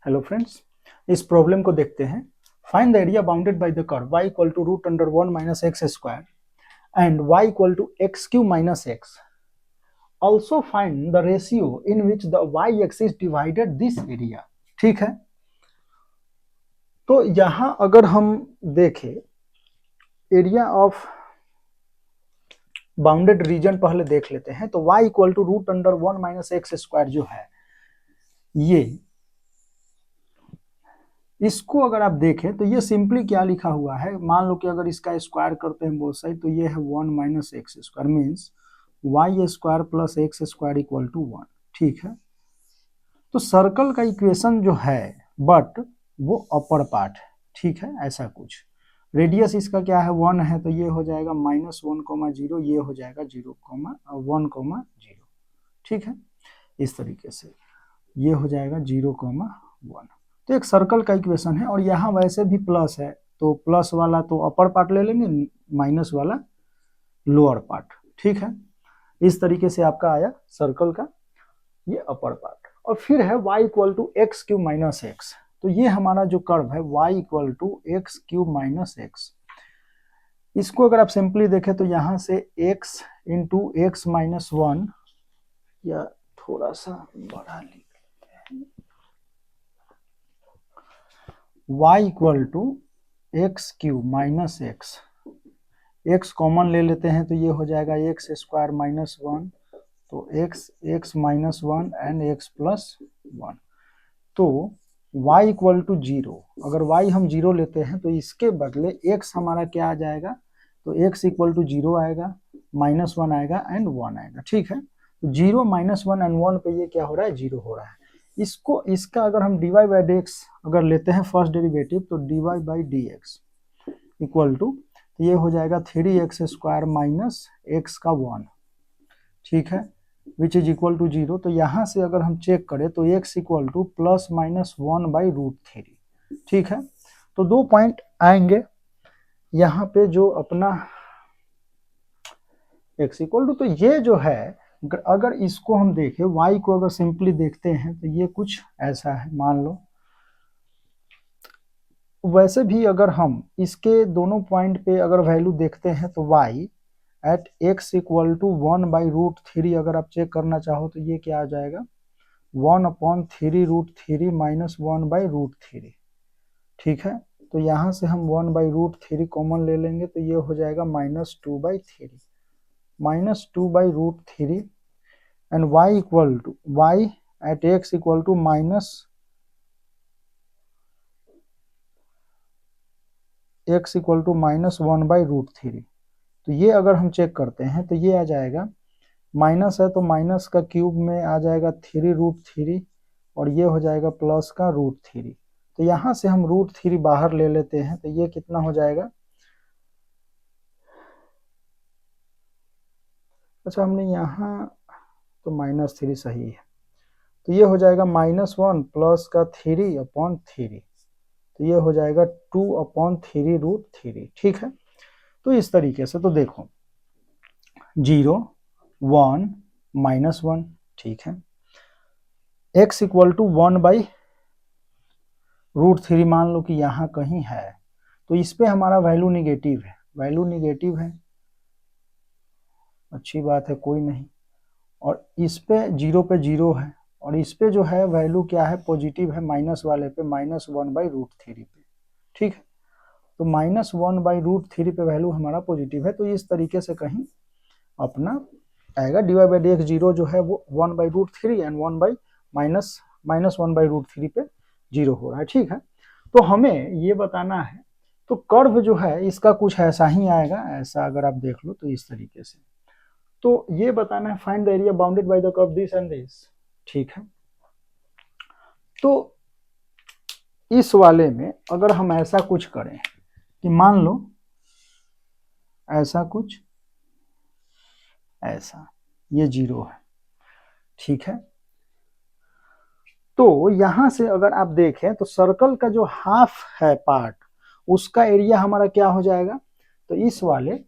Hello friends, इस problem को देखते हैं। Find the area bounded by the curve y equal to root under 1 minus x square and y equal to x cube minus x. Also find the ratio in which the y axis divided this area. ठीक है, तो यहां अगर हम देखें area of bounded reason पहले देख लेते हैं, तो y equal to root under 1 minus x square जो है ये, इसको अगर आप देखें तो ये सिंपली क्या लिखा हुआ है, मान लो कि अगर इसका स्क्वायर करते हैं बोथ साइड, तो ये है 1 minus x square means y square plus x square equal to 1। ठीक है, तो सर्कल का इक्वेशन जो है बट वो अपर पार्ट, ठीक है, ऐसा कुछ। रेडियस इसका क्या है 1 है, तो ये हो जाएगा -1,0, ये हो जाएगा 0,1,0। ठीक है, इस तरीके से ये हो जाएगा 0,1। तो एक सर्कल का इक्वेशन है, और यहाँ वैसे भी प्लस है, तो प्लस वाला तो अपर पार्ट ले लेंगे, माइनस वाला लोअर पार्ट। ठीक है, इस तरीके से आपका आया सर्कल का ये अपर पार्ट। और फिर है y equal to x cube minus x, तो ये हमारा जो कर्व है y equal to x cube minus x. इसको अगर आप सिंपली देखें तो यहाँ से x इंटू एक्स माइनस 1, या थोड़ा सा बढ़ा ली, y equal to x cube minus x, x common ले लेते हैं तो ये हो जाएगा एक्स स्क्वायर माइनस 1, तो x minus 1 and x plus 1। तो y इक्वल टू 0, अगर y हम 0 लेते हैं तो इसके बदले x हमारा क्या आ जाएगा, तो x इक्वल टू 0 आएगा, -1 आएगा एंड 1 आएगा। ठीक है, तो 0 -1 एंड 1 पे ये क्या हो रहा है, 0 हो रहा है। इसको इसका अगर हम dy बाई डी एक्स अगर लेते हैं फर्स्ट डेरिवेटिव, तो dy by d x equal to, तो ये हो जाएगा 3x स्क्वायर माइनस एक्स का 1। ठीक है, विच इज इक्वल टू 0। तो यहाँ से अगर हम चेक करें तो x equal to plus minus 1 by root 3। ठीक है, तो 2 पॉइंट आएंगे यहाँ पे जो अपना x इक्वल टू, तो ये जो है अगर इसको हम देखें y को अगर सिंपली देखते हैं तो ये कुछ ऐसा है, मान लो। वैसे भी अगर हम इसके दोनों पॉइंट पे अगर वैल्यू देखते हैं तो y at x equal to 1 by root 3 अगर आप चेक करना चाहो तो ये क्या आ जाएगा, 1/3 रूट 3 माइनस 1 बाई रूट 3। ठीक है, तो यहाँ से हम 1 बाई रूट 3 कॉमन ले लेंगे, तो ये हो जाएगा -2/3, -2 by root 3 and y equal to y at x equal to -1 by root 3। तो ये अगर हम चेक करते हैं तो ये आ जाएगा, माइनस है तो माइनस का क्यूब में आ जाएगा 3 रूट 3, और ये हो जाएगा प्लस का रूट 3। तो यहाँ से हम रूट 3 बाहर ले लेते हैं, तो ये कितना हो जाएगा, अच्छा हमने यहाँ तो -3 सही है, तो ये हो जाएगा -1 प्लस का 3/3, तो ये हो जाएगा 2/3 रूट 3। ठीक है, तो इस तरीके से तो देखो 0 1 -1। ठीक है, x equal to 1 by root 3 मान लो कि यहाँ कहीं है, तो इस पे हमारा वैल्यू निगेटिव है, वैल्यू निगेटिव है, अच्छी बात है, कोई नहीं। और इस पे 0 पे 0 है, और इस पे जो है वैल्यू क्या है, पॉजिटिव है, माइनस वाले पे -1 बाई रूट 3 पे। ठीक है, तो -1 बाई रूट 3 पे वैल्यू हमारा पॉजिटिव है, तो इस तरीके से कहीं अपना आएगा। D y by d x 0 जो है वो 1 by root 3 and 1 by -1 by root 3 पे 0 हो रहा है। ठीक है, तो हमें ये बताना है, तो कर्व जो है इसका कुछ ऐसा ही आएगा, ऐसा अगर आप देख लो तो इस तरीके से। तो ये बताना है find the area bounded by the curve this and this. ठीक है, तो इस वाले में अगर हम ऐसा कुछ करें कि मान लो ऐसा कुछ, ऐसा ये 0 है। ठीक है, तो यहां से अगर आप देखें तो सर्कल का जो हाफ है पार्ट, उसका एरिया हमारा क्या हो जाएगा, तो इस वाले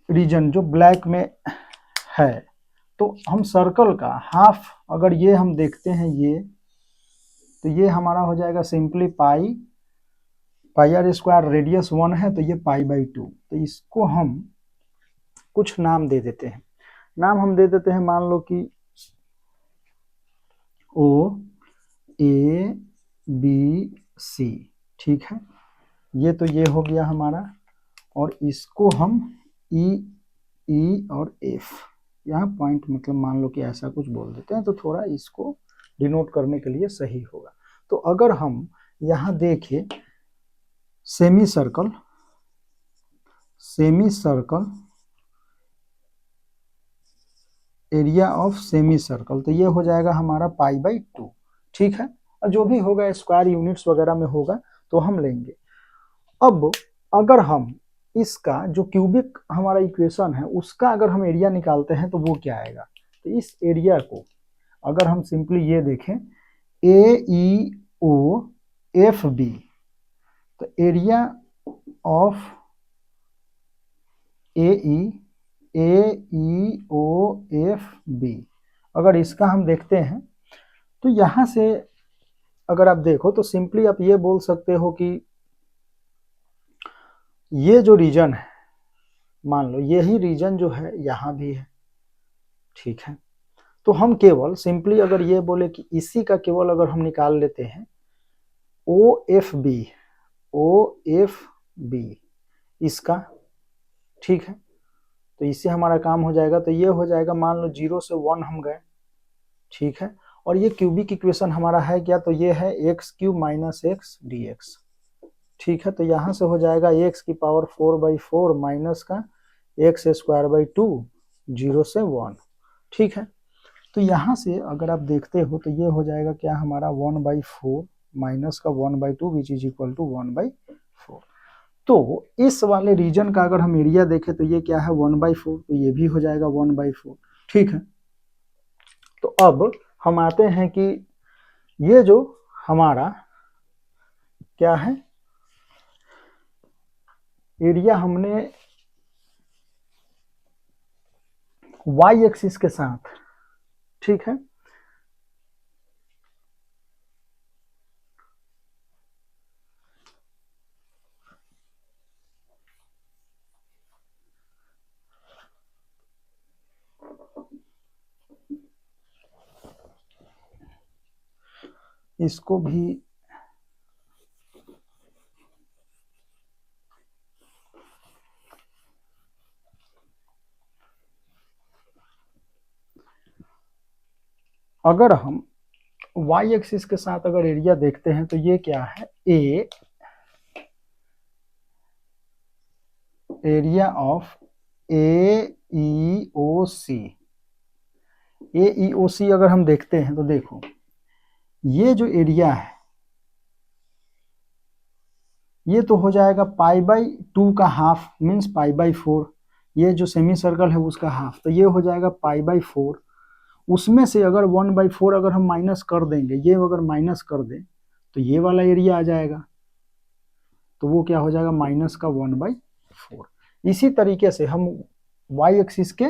रीजन जो ब्लैक में है, तो हम सर्कल का हाफ अगर ये हम देखते हैं, ये तो ये हमारा हो जाएगा simply pi r square, radius 1 है तो ये π/2। तो इसको हम कुछ नाम दे देते हैं। नाम हम दे देते हैं, मान लो कि OABC, ठीक है। ये तो ये हो गया हमारा, और इसको हम E और F, यहाँ पॉइंट मतलब मान लो कि ऐसा कुछ बोल देते हैं तो थोड़ा इसको डिनोट करने के लिए सही होगा। तो अगर हम यहाँ देखें semi circle area of semi circle, तो ये हो जाएगा हमारा π/2, ठीक है। और जो भी होगा स्क्वायर यूनिट्स वगैरह में होगा तो हम लेंगे। अब अगर हम इसका जो क्यूबिक हमारा इक्वेशन है उसका अगर हम एरिया निकालते हैं तो वो क्या आएगा, तो इस एरिया को अगर हम सिंपली ये देखें AEOFB, तो एरिया ऑफ AEOFB अगर इसका हम देखते हैं तो यहां से अगर आप देखो तो सिंपली आप ये बोल सकते हो कि ये जो रीजन है, मान लो यही रीजन जो है यहां भी है, ठीक है। तो हम केवल सिंपली अगर ये बोले कि इसी का केवल अगर हम निकाल लेते हैं OFB इसका, ठीक है। तो इससे हमारा काम हो जाएगा। तो ये हो जाएगा, मान लो 0 से 1 हम गए, ठीक है। और ये क्यूबिक इक्वेशन हमारा है क्या, तो ये है x³ - x dx, ठीक है। तो यहाँ से हो जाएगा x⁴ 4/4 माइनस का x²/2 0 से 1, ठीक है। तो यहाँ से अगर आप देखते हो तो ये हो जाएगा क्या हमारा 1/4 माइनस का 1/2 विच इज इक्वल टू 1/4। तो इस वाले रीजन का अगर हम एरिया देखें तो ये क्या है 1/4, तो ये भी हो जाएगा 1/4, ठीक है। तो अब हम आते हैं कि ये जो हमारा क्या है एरिया, हमने y एक्सिस के साथ, ठीक है, इसको भी अगर हम y एक्सिस के साथ अगर एरिया देखते हैं तो ये क्या है एरिया ऑफ AEOC अगर हम देखते हैं तो देखो ये जो एरिया है ये तो हो जाएगा π/2 का हाफ मीन्स π/4, ये जो सेमी सर्कल है उसका हाफ, तो ये हो जाएगा π/4। उसमें से अगर 1/4 अगर हम माइनस कर देंगे, ये अगर माइनस कर दें तो ये वाला एरिया आ जाएगा, तो वो क्या हो जाएगा माइनस का 1/4। इसी तरीके से हम y एक्सिस के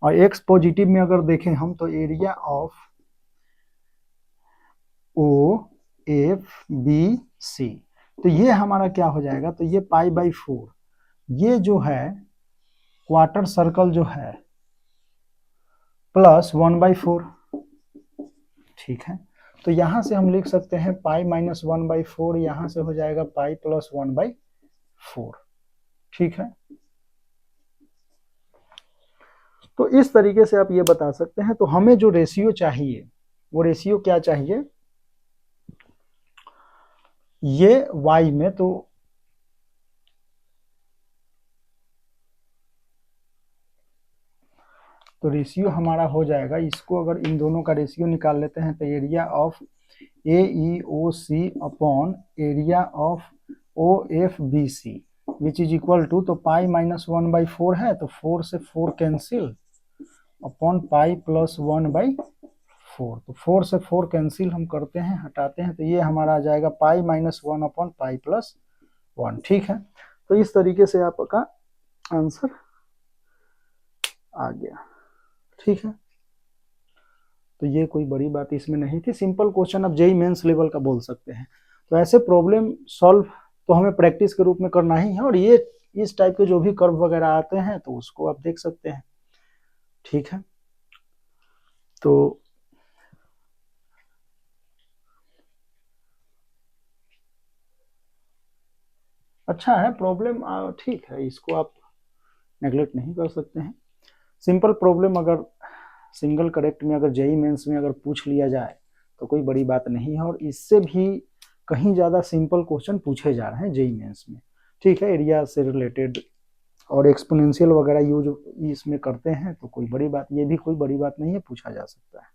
और x पॉजिटिव में अगर देखें हम तो एरिया ऑफ OFBC, तो ये हमारा क्या हो जाएगा, तो ये π/4, ये जो है क्वार्टर सर्कल जो है प्लस 1/4, ठीक है। तो यहां से हम लिख सकते हैं पाई - 1/4, यहां से हो जाएगा पाई + 1/4, ठीक है। तो इस तरीके से आप ये बता सकते हैं। तो हमें जो रेशियो चाहिए वो रेशियो क्या चाहिए, ये y में, तो रेशियो हमारा हो जाएगा, इसको अगर इन दोनों का रेशियो निकाल लेते हैं तो area of AEOC upon area of OFBC which is equal to, तो पाई - 1/4 है तो 4 से 4 कैंसिल अपॉन पाई + 1/4, तो 4 से 4 कैंसिल हम करते हैं, हटाते हैं, तो ये हमारा आ जाएगा पाई - 1 अपॉन पाई + 1, ठीक है। तो इस तरीके से आपका आंसर आ गया, ठीक है। तो ये कोई बड़ी बात इसमें नहीं थी, सिंपल क्वेश्चन आप जेईई मेंस लेवल का बोल सकते हैं। तो ऐसे प्रॉब्लम सॉल्व तो हमें प्रैक्टिस के रूप में करना ही है, और ये इस टाइप के जो भी कर्व वगैरह आते हैं तो उसको आप देख सकते हैं। ठीक है, तो अच्छा है प्रॉब्लम, ठीक है, इसको आप नेगलेक्ट नहीं कर सकते हैं। सिंपल प्रॉब्लम अगर सिंगल करेक्ट में अगर जेईई मेंस में अगर पूछ लिया जाए तो कोई बड़ी बात नहीं है, और इससे भी कहीं ज़्यादा सिंपल क्वेश्चन पूछे जा रहे हैं जेईई मेंस में। ठीक है, एरिया से रिलेटेड और एक्सपोनेंशियल वगैरह यूज इसमें करते हैं, तो कोई बड़ी बात, ये भी कोई बड़ी बात नहीं है, पूछा जा सकता है।